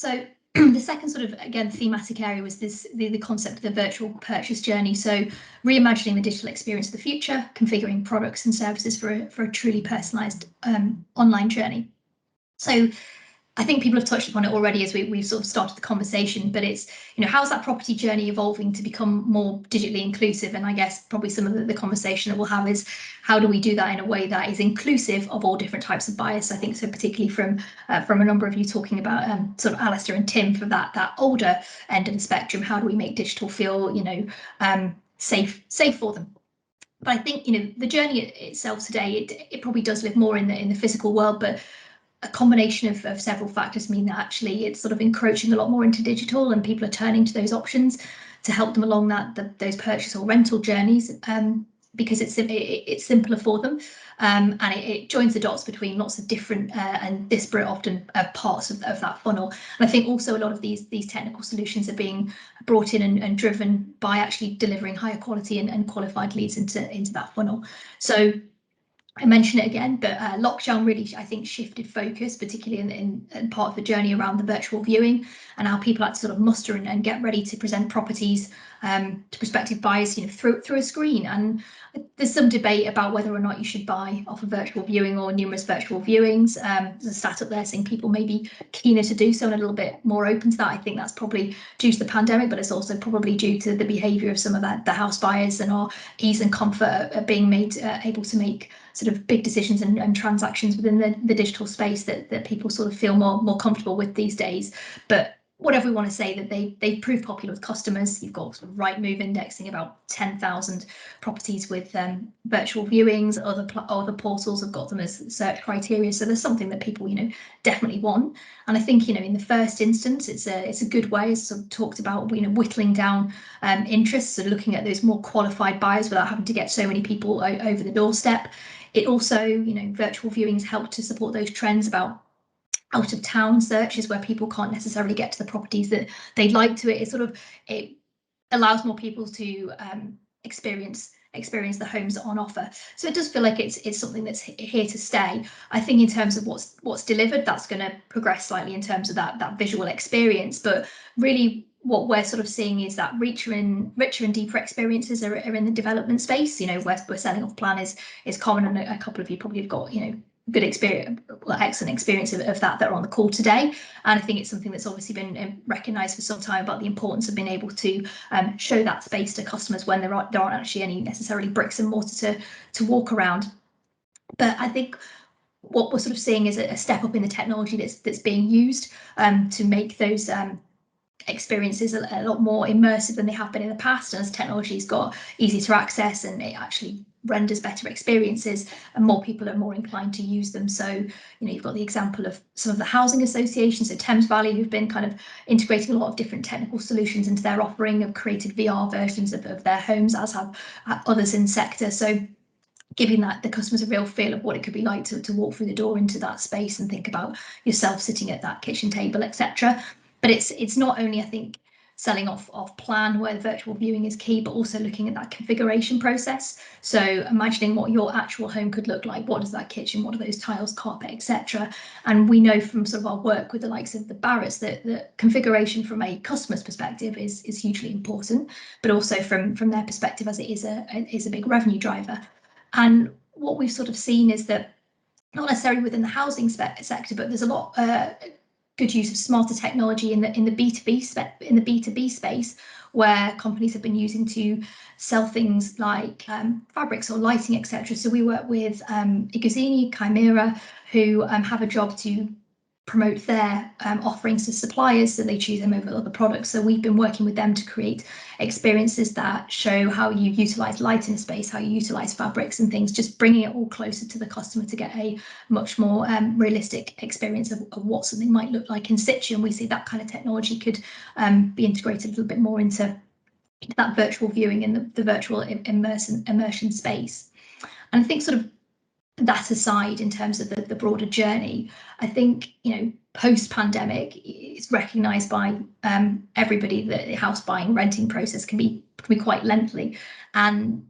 So the second sort of, again, thematic area was the concept of the virtual purchase journey. So reimagining the digital experience of the future, configuring products and services for a truly personalised online journey. So I think people have touched upon it already as we've sort of started the conversation, but it's, how's that property journey evolving to become more digitally inclusive? And I guess probably some of the conversation that we'll have is how do we do that in a way that is inclusive of all different types of buyers? I think so, particularly from a number of you talking about sort of Alistair and Tim for that older end of the spectrum. How do we make digital feel, safe for them? But I think, the journey itself today, it probably does live more in the physical world, but a combination of several factors mean that actually it's sort of encroaching a lot more into digital, and people are turning to those options to help them along those purchase or rental journeys, because it's simpler for them, and it joins the dots between lots of different and disparate often parts of that funnel. And I think also a lot of these technical solutions are being brought in and driven by actually delivering higher quality and qualified leads into that funnel. So I mention it again, but lockdown really, I think, shifted focus, particularly in part of the journey around the virtual viewing and how people had to sort of muster and get ready to present properties to prospective buyers, through a screen. And there's some debate about whether or not you should buy off a virtual viewing or numerous virtual viewings. There's a stat up there saying people may be keener to do so and a little bit more open to that. I think that's probably due to the pandemic, but it's also probably due to the behaviour of some of the house buyers and our ease and comfort of being made able to make sort of big decisions and transactions within the digital space that people sort of feel more comfortable with these days. But whatever we want to say, that they've proved popular with customers. You've got sort of Rightmove indexing about 10,000 properties with virtual viewings. Other portals have got them as search criteria. So there's something that people, definitely want. And I think, in the first instance, it's a good way, as sort of talked about, whittling down interests and looking at those more qualified buyers without having to get so many people over the doorstep. It also, virtual viewings help to support those trends about out of town searches where people can't necessarily get to the properties that they'd like to. It allows more people to experience the homes on offer. So it does feel like it's something that's here to stay. I think in terms of what's delivered, that's going to progress slightly in terms of that visual experience. But really, what we're sort of seeing is that richer and deeper experiences are in the development space. Where selling off plan is common, and a couple of you probably have got good experience, excellent experience of that are on the call today. And I think it's something that's obviously been recognised for some time about the importance of being able to show that space to customers when there aren't actually any necessarily bricks and mortar to walk around. But I think what we're sort of seeing is a step up in the technology that's being used to make those experiences a lot more immersive than they have been in the past. And as technology's got easy to access and it actually renders better experiences, and more people are more inclined to use them. So you've got the example of some of the housing associations, so Thames Valley, who've been kind of integrating a lot of different technical solutions into their offering, have created VR versions of their homes, as have others in the sector. So giving the customers a real feel of what it could be like to walk through the door into that space and think about yourself sitting at that kitchen table, etc. But it's not only, I think, selling off plan where the virtual viewing is key, but also looking at that configuration process. So imagining what your actual home could look like. What does that kitchen, what are those tiles, carpet, etc. And we know from sort of our work with the likes of the Barratts that the configuration from a customer's perspective is hugely important, but also from their perspective, as it is a big revenue driver. And what we've sort of seen is that not necessarily within the housing sector, but there's a lot good use of smarter technology in the B2B space, where companies have been using to sell things like fabrics or lighting, etc. So we work with Iguzzini, Camira, who have a job to promote their offerings to suppliers, so they choose them over other products. So we've been working with them to create experiences that show how you utilise light in a space, how you utilise fabrics and things, just bringing it all closer to the customer to get a much more realistic experience of what something might look like in situ. And we see that kind of technology could be integrated a little bit more into that virtual viewing and the virtual immersion space. And I think sort of that aside, in terms of the broader journey, I think, post-pandemic, it's recognised by everybody that the house buying, renting process can be quite lengthy. And,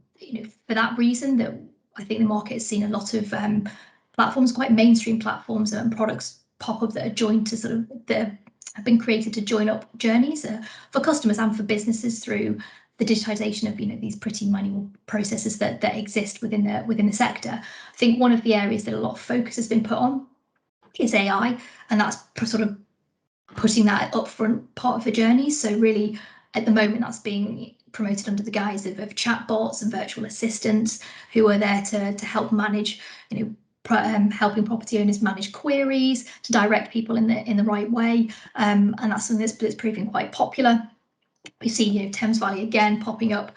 for that reason, that I think the market has seen a lot of platforms, quite mainstream platforms and products pop up that are joined to sort of the have been created to join up journeys for customers and for businesses through the digitization of these pretty manual processes that exist within the sector. I think one of the areas that a lot of focus has been put on is AI, and that's sort of putting that upfront part of the journey. So really, at the moment, that's being promoted under the guise of chatbots and virtual assistants who are there to help manage, helping property owners manage queries, to direct people in the right way, and that's something that's proving quite popular. We see Thames Valley again popping up,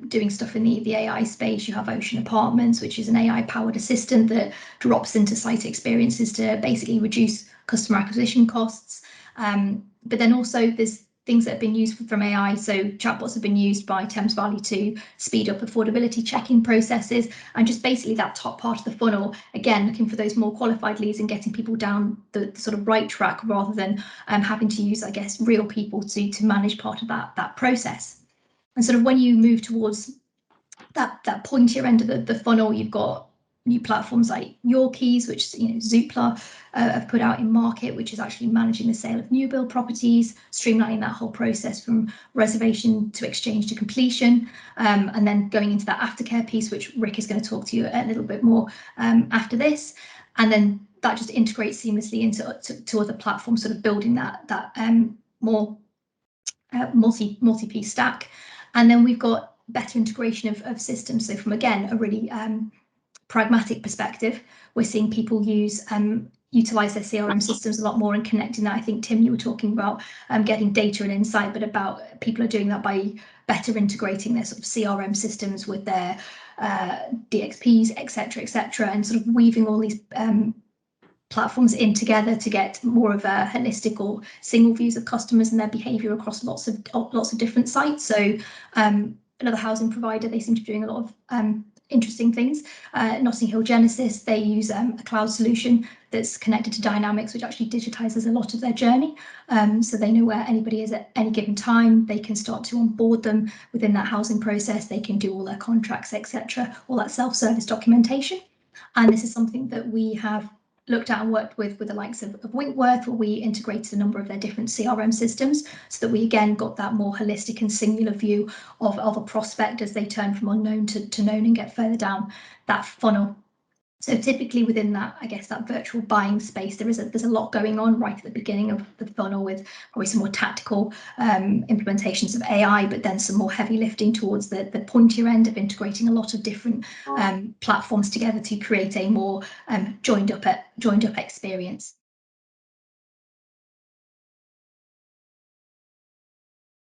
doing stuff in the AI space. You have Ocean Apartments, which is an AI powered assistant that drops into site experiences to basically reduce customer acquisition costs. But then also there's things that have been used from AI. So chatbots have been used by Thames Valley to speed up affordability checking processes, and just basically that top part of the funnel, again, looking for those more qualified leads and getting people down the sort of right track rather than having to use, I guess, real people to manage part of that process. And sort of when you move towards that pointier end of the funnel, you've got new platforms like Your Keys, which Zoopla have put out in market, which is actually managing the sale of new build properties, streamlining that whole process from reservation to exchange to completion, and then going into that aftercare piece, which Rick is going to talk to you a little bit more after this. And then that just integrates seamlessly into other platforms, sort of building that more multi-piece stack. And then we've got better integration of systems. So from, again, a really pragmatic perspective, we're seeing people utilize their CRM systems a lot more and connecting that. I think, Tim, you were talking about getting data and insight, but about people are doing that by better integrating their sort of CRM systems with their DXPs, etc., and sort of weaving all these platforms in together to get more of a holistic or single views of customers and their behaviour across lots of different sites. So another housing provider, they seem to be doing a lot of interesting things. Notting Hill Genesis, they use a cloud solution that's connected to Dynamics, which actually digitizes a lot of their journey. So they know where anybody is at any given time. They can start to onboard them within that housing process. They can do all their contracts, etc., all that self-service documentation. And this is something that we have looked at and worked with the likes of Winkworth, where we integrated a number of their different CRM systems so that we again got that more holistic and singular view of a prospect as they turn from unknown to known and get further down that funnel. So typically within that, I guess, that virtual buying space, there's a lot going on right at the beginning of the funnel, with probably some more tactical implementations of AI, but then some more heavy lifting towards the pointier end of integrating a lot of different platforms together to create a more joined up experience.